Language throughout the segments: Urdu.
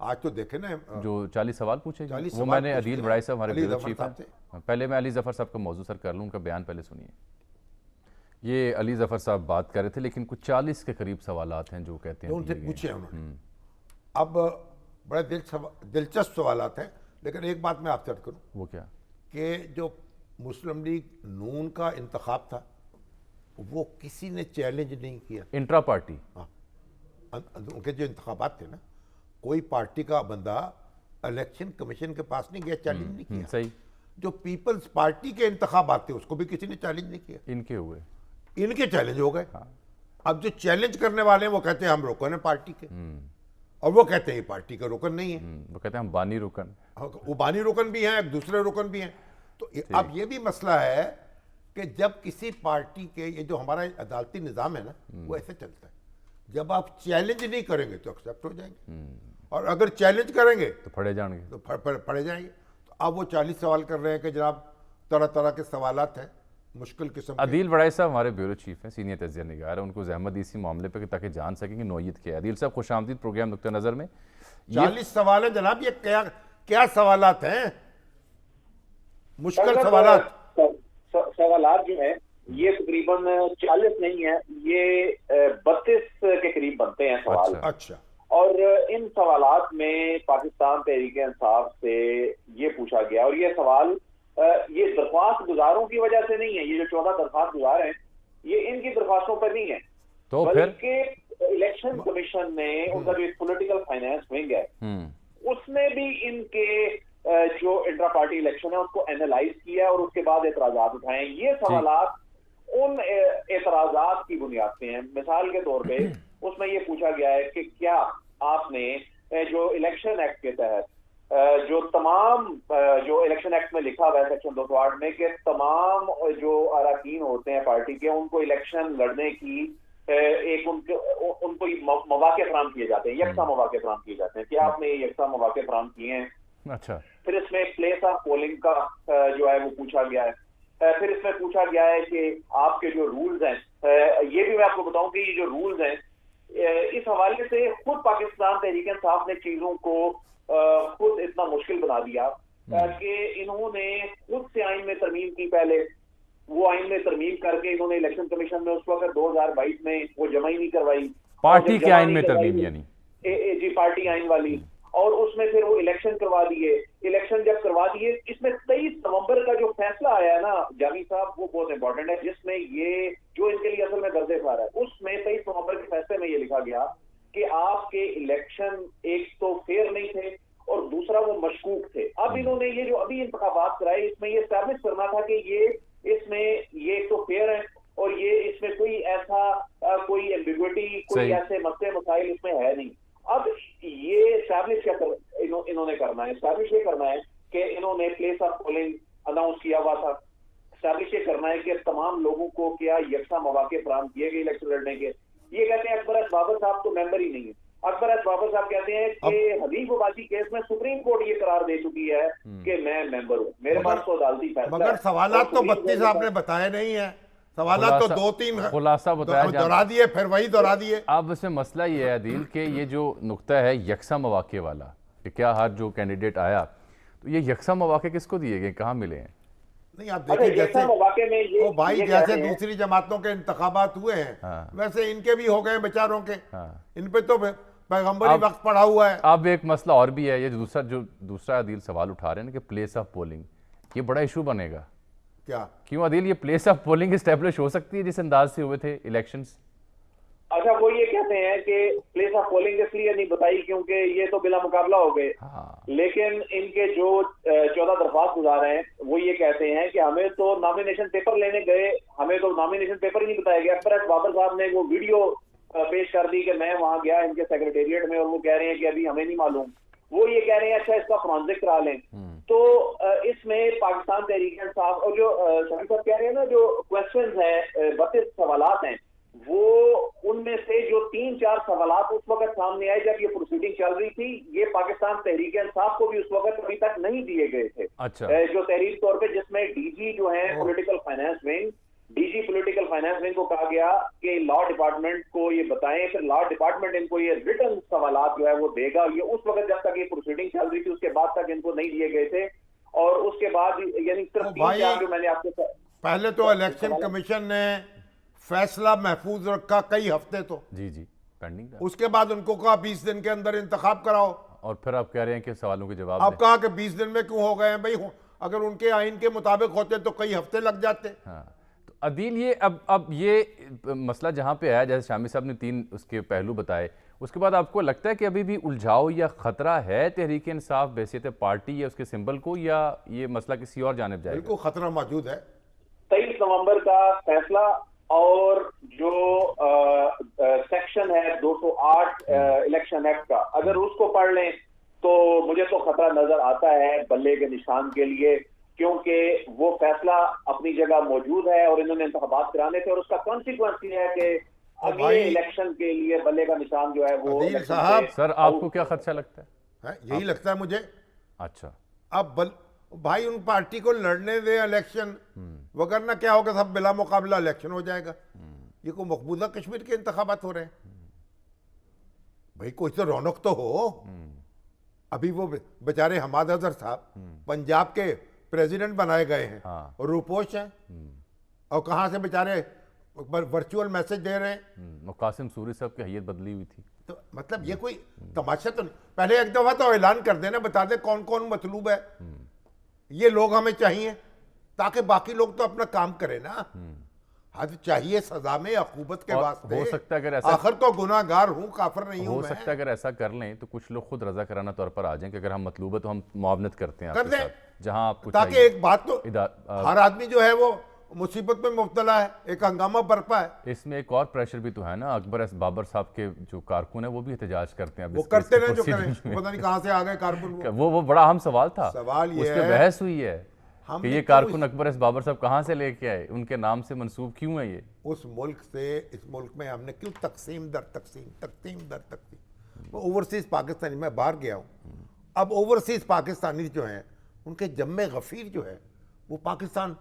آج تو دیکھیں نا جو 40 سوال پوچھے 40 وہ سوال میں نے پوچھے عدیل ہیں۔ بڑائی صاحب ہمارے علی بیورو ظفر چیف صاحب ہیں، پہلے میں علی ظفر صاحب کا موضوع سر کر لوں، ان کا بیان پہلے سنیے۔ یہ علی ظفر صاحب بات کر رہے تھے، لیکن کچھ 40 کے قریب سوالات ہیں جو کہتے ہیں جو ان سے دیے گئے پوچھے ہیں انہوں نے۔ اب بڑے دلچسپ سوالات ہیں، لیکن ایک بات میں آپ سے عرض کروں وہ کیا؟ کہ جو مسلم لیگ نون کا انتخاب تھا وہ کسی نے چیلنج نہیں کیا۔ انٹرا پارٹی ان کے جو انتخابات تھے نا، کوئی پارٹی کا بندہ الیکشن کمیشن کے پاس نہیں گیا، چیلنج نہیں کیا۔ صحیح، جو پیپلز پارٹی کے انتخابات تھے اس کو بھی کسی نے چیلنج نہیں کیا، ان کے ہوئے۔ ان کے چیلنج ہو گئے۔ اب جو چیلنج کرنے والے ہیں وہ کہتے ہیں ہم رکن ہیں پارٹی کے، اور وہ کہتے ہیں یہ پارٹی کا رکن نہیں ہے، وہ کہتے ہیں ہم بانی رکن۔ وہ بانی رکن بھی ہیں، ایک دوسرے رکن بھی ہیں۔ تو اب یہ بھی مسئلہ ہے کہ جب کسی پارٹی کے، یہ جو ہمارا عدالتی نظام ہے نا وہ ایسے چلتا ہے، جب آپ چیلنج نہیں کریں گے تو ایکسیپٹ ہو جائیں گے، اور اگر چیلنج کریں گے تو پڑھے جائیں گے۔ تو پڑے جائیں گے۔ تو اب وہ 40 سوال کر رہے ہیں کہ جناب طرح طرح کے سوالات ہیں، مشکل قسم کے۔ عدیل بڑائی صاحب ہمارے بیورو چیف ہیں، سینئر تجزیہ نگار ہیں، ان کو زحمت دی اسی معاملے پہ تاکہ جان سکیں کہ نوعیت کیا ہے۔ عدیل صاحب خوش آمدید پروگرام نقطہ نظر میں۔ 40 سوال ہیں جناب، یہ کیا سوالات ہیں؟ مشکل سوالات۔ سوالات جو ہیں یہ تقریباً 40 نہیں ہیں، یہ 32 کے قریب بنتے ہیں سوال۔ اچھا، اور ان سوالات میں پاکستان تحریک انصاف سے یہ پوچھا گیا، اور یہ سوال یہ درخواست گزاروں کی وجہ سے نہیں ہے، یہ جو 14 درخواست گزار ہیں یہ ان کی درخواستوں پر نہیں ہے، تو پھر بلکہ الیکشن کمیشن نے ان کا جو پولیٹیکل فائنانس ونگ ہے اس نے بھی ان کے جو انٹرا پارٹی الیکشن ہے اس کو اینالائز کیا اور اس کے بعد اعتراضات اٹھائے ہیں۔ یہ سوالات ان اعتراضات کی بنیاد پہ ہیں۔ مثال کے طور پہ اس میں یہ پوچھا گیا ہے کہ کیا آپ نے جو الیکشن ایکٹ کے تحت جو تمام جو الیکشن ایکٹ میں لکھا ہوا ہے سیکشن 208 میں کہ تمام جو اراکین ہوتے ہیں پارٹی کے ان کو الیکشن لڑنے کی ایک ان کو مواقع فراہم کیے جاتے ہیں، یکساں مواقع فراہم کیے جاتے ہیں، کیا آپ نے یہ یکساں مواقع فراہم کیے ہیں؟ اچھا، پھر اس میں پلیس آف پولنگ کا جو ہے وہ پوچھا گیا ہے۔ پھر اس میں پوچھا گیا ہے کہ آپ کے جو رولز ہیں، یہ بھی میں آپ کو بتاؤں کہ یہ جو رولز ہیں اس حوالے سے خود پاکستان تحریک انصاف نے چیزوں کو خود اتنا مشکل بنا دیا کہ انہوں نے خود سے آئین میں ترمیم کی، پہلے وہ آئین میں ترمیم کر کے انہوں نے الیکشن کمیشن میں اس وقت 2022 میں وہ جمع ہی نہیں کروائی، پارٹی کے آئین میں ترمیم، یعنی جی پارٹی آئین والی، اور اس میں پھر وہ الیکشن کروا دیے۔ الیکشن جب کروا دیے، اس میں 23 نومبر کا جو فیصلہ آیا ہے نا جاوید صاحب، وہ بہت امپورٹنٹ ہے، جس میں یہ جو ان کے لیے اصل میں درد خار ہے، اس میں 23 نومبر کے فیصلے میں یہ لکھا گیا کہ آپ کے الیکشن ایک تو فیئر نہیں تھے اور دوسرا وہ مشکوک تھے۔ اب انہوں نے یہ جو ابھی انتخابات کرائے اس میں یہ اسٹیبلش کرنا تھا کہ یہ اس میں یہ ایک تو فیئر ہے اور یہ اس میں کوئی ایسا کوئی ایمبیگوٹی، کوئی ایسے مسئلے مسائل اس میں ہے نہیں۔ اب یہ اسٹیبلش کیا انہوں نے کرنا ہے، اسٹیبلش یہ کرنا ہے کہ انہوں نے پلیس آف پولنگ اناؤنس کیا ہوا تھا، اسٹیبلش یہ کرنا ہے کہ تمام لوگوں کو کیا یکساں مواقع فراہم کیے گئے الیکشن لڑنے کے۔ یہ کہتے ہیں اکبر ایس بابر صاحب تو ممبر ہی نہیں ہے۔ اکبر ایس بابر صاحب کہتے ہیں کہ حبیب عبادی کیس میں سپریم کورٹ یہ قرار دے چکی ہے کہ میں ممبر ہوں، میرے پاس تو عدالتی فیصلہ ہے۔ مگر سوالات تو 32 آپ نے بتائے نہیں ہیں، سوالات تو 2-3 خلاصہ بتایا دہرا دیے، پھر وہی دہرا دیے۔ اب اس میں مسئلہ یہ ہے عدیل کہ یہ جو نقطہ ہے یکساں مواقع والا، کہ کیا ہر جو کینڈیڈیٹ آیا تو یہ یکساں مواقع کس کو دیے گئے، کہاں ملے ہیں؟ نہیں آپ دیکھیں جیسے وہ بھائی جیسے دوسری جماعتوں کے انتخابات ہوئے ہیں ویسے ان کے بھی ہو گئے بیچاروں کے، ان پہ تو پیغمبری وقت پڑا ہوا ہے۔ اب ایک مسئلہ اور بھی ہے، یہ دوسرا عدیل سوال اٹھا رہے ہیں کہ پلیس آف پولنگ، یہ بڑا ایشو بنے گا۔ کیا کیوں عدیل، یہ پلیس آف پولنگ اسٹیبلش ہو سکتی ہے جس انداز سے ہوئے تھے الیکشنز؟ اچھا، وہ یہ کہتے ہیں کہ پلیس آف پولنگ اس لیے نہیں بتائی کیونکہ یہ تو بلا مقابلہ ہو گئے، لیکن ان کے جو 14 درخواست گزار ہیں وہ یہ کہتے ہیں کہ ہمیں تو نامینیشن پیپر لینے گئے، ہمیں تو نامینیشن پیپر ہی نہیں بتایا گیا۔ اکبر ایس بابر صاحب نے وہ ویڈیو پیش کر دی کہ میں وہاں گیا ان کے سیکریٹریٹ میں اور وہ کہہ رہے ہیں کہ ابھی ہمیں نہیں معلوم، وہ یہ کہہ رہے ہیں اچھا اس کا فرانزک کرا لیں۔ تو اس میں پاکستان تحریک انصاف اور جو شاہد صاحب کہہ رہے ہیں نا جو کوشچنز ہیں 32 سوالات ہیں، وہ ان میں سے جو 3-4 سوالات اس وقت سامنے آئے جب یہ پروسیڈنگ چل رہی تھی، یہ پاکستان تحریک انصاف کو بھی اس وقت ابھی تک نہیں دیے گئے تھے۔ جو تحریری طور پہ جس میں ڈی جی جو ہے political finance wing, D G political finance wing کو کہا گیا کہ لا ڈپارٹمنٹ کو یہ بتا بتائیں, پھر لا ڈپارٹمنٹ ان کو یہ ریٹن سوالات جو ہے وہ دے گا. یہ اس وقت جب تک یہ پروسیڈنگ چل رہی تھی اس کے بعد تک ان کو نہیں دیے گئے تھے, اور اس کے بعد یعنی صرف 3 چار جو میں نے آپ کو پہلے تو الیکشن کمیشن نے فیصلہ محفوظ رکھا کئی ہفتے, تو جی پینڈنگ تھا. اس کے بعد ان کو کہا 20 دن کے اندر انتخاب کراؤ, اور پھر آپ کہہ رہے ہیں کہ سوالوں کے جواب اب کہا کہ 20 دن میں کیوں ہو گئے ہیں بھائی, اگر ان کے آئین کے مطابق ہوتے تو کئی ہفتے لگ جاتے. ہاں تو عدیل یہ اب یہ مسئلہ جہاں پہ آیا, جیسے شامی صاحب نے 3 اس کے پہلو بتائے, اس کے بعد آپ کو لگتا ہے کہ ابھی بھی الجھاؤ یا خطرہ ہے تحریک انصاف بحیثیت پارٹی یا اس کے سمبل کو, یا یہ مسئلہ کسی اور جانب جائے گا؟ بالکل خطرہ موجود ہے. 23 نومبر کا فیصلہ اور جو سیکشن ہے 208 الیکشن ایکٹ کا, اگر اس کو پڑھ لیں تو مجھے تو خطرہ نظر آتا ہے بلے کے نشان کے لیے, کیونکہ وہ فیصلہ اپنی جگہ موجود ہے اور انہوں نے انتخابات کرانے تھے, اور اس کا کانسیکوینس یہ ہے کہ اگلے الیکشن کے لیے بلے کا نشان جو ہے وہ عدیل صاحب, سر آپ کو کیا خدشہ لگتا ہے؟ یہی لگتا ہے مجھے. اچھا اب بھائی ان پارٹی کو لڑنے دیں الیکشن, وگرنہ کیا ہوگا, سب بلا مقابلہ الیکشن ہو جائے گا. یہ کوئی مقبوضہ کشمیر کے انتخابات ہو رہے ہیں بھائی, کوئی تو رونق تو ہو. ابھی وہ بیچارے حماد اظہر صاحب پنجاب کے پریزیڈنٹ بنائے گئے ہیں, روپوش ہیں, اور کہاں سے بیچارے ورچوئل میسج دے رہے ہیں. قاسم سوری صاحب کی حیت بدلی ہوئی تھی. تو مطلب یہ کوئی تماشا تو نہیں. پہلے ایک دفعہ تو اعلان کر دینا, بتا دیں کون کون مطلوب ہے, یہ لوگ ہمیں چاہیے, تاکہ باقی لوگ تو اپنا کام کریں نا. حد چاہیے سزا میں عقوبت کے واسطے. ہو سکتا ہے اگر ایسا, آخر تو گناہ گار ہوں, کافر نہیں ہوں. ہو سکتا ہے اگر ایسا کر لیں تو کچھ لوگ خود رضا کرانہ طور پر آ جائیں کہ اگر ہم مطلوب ہے تو ہم معاونت کرتے ہیں آپ کے ساتھ, جہاں آپ کو تاکہ چاہیے. ایک بات تو, ہر آدمی جو ہے وہ مصیبت میں مبتلا ہے, ایک ہنگامہ برپا ہے. اس میں ایک اور پریشر بھی تو ہے نا, اکبر ایس بابر صاحب کے جو کارکن ہیں وہ بھی احتجاج کرتے ہیں. وہ کرتے رہے جو کریں, پتہ نہیں کہاں سے آ گئے کارکن. وہ بڑا اہم سوال تھا, سوال یہ اس پہ بحث ہوئی ہے کہ یہ کارکن اکبر ایس بابر صاحب کہاں سے لے کے آئے, ان کے نام سے منسوب کیوں ہے یہ. اس ملک سے, اس ملک میں ہم نے کیوں تقسیم در تقسیم, وہ اوورسیز پاکستانی, میں باہر گیا ہوں, اب اوورسیز پاکستانی جو ہیں ان کے جم غفیر جو ہے وہ پاکستان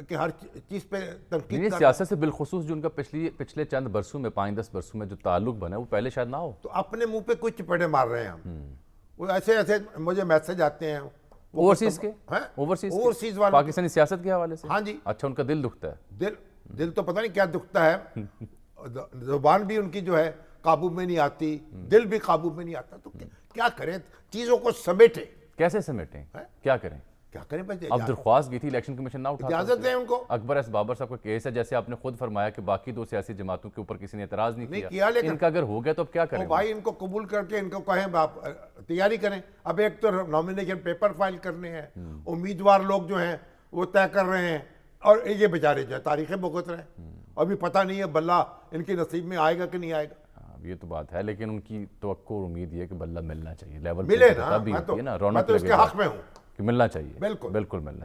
کہ ہر چیز پہ تنقید. سیاست سے بالخصوص جو ان کا پچھلے چند برسوں میں 5-10 برسوں میں جو تعلق بنا وہ پہلے شاید نہ ہو. تو اپنے منہ پہ کچھ چپیڑے مار رہے ہیں ہم. وہ ایسے مجھے میسج آتے ہیں اوورسیز کے, اوورسیز والے پاکستانی سیاست کے حوالے سے. ہاں جی. اچھا, ان کا دل دکھتا ہے. دل تو پتہ نہیں کیا دکھتا ہے, زبان بھی ان کی جو ہے قابو میں نہیں آتی, دل بھی قابو میں نہیں آتا. تو کیا کریں, چیزوں کو سمیٹیں. کیسے سمیٹیں, کیا کریں بھائی. اب درخواست کی تھی الیکشن کمیشن نہ اٹھا, اجازت دیں ان کو. اکبر ایس بابر صاحب کا کیس ہے, جیسے آپ نے خود فرمایا کہ باقی 2 سیاسی جماعتوں کے اوپر کسی نے اعتراض نہیں کیا, ان کا اگر ہو گیا تو اب کیا کریں بھائی. ان کو قبول کر کے ان کو کہیں آپ تیاری کریں. اب ایک تو نامینیشن پیپر فائل کرنے ہیں, امیدوار لوگ جو ہیں وہ طے کر رہے ہیں, اور یہ بیچارے جو ہے تاریخیں بھگت رہے ہیں. ابھی پتہ نہیں ہے بلہ ان کے نصیب میں آئے گا کہ نہیں آئے گا. یہ تو بات ہے, لیکن ان کی توقع اور امید یہ کہ بلہ ملنا چاہیے, لیول ملے نا, میں تو اس کے حق میں ہوں کہ ملنا چاہیے. بالکل بالکل ملنا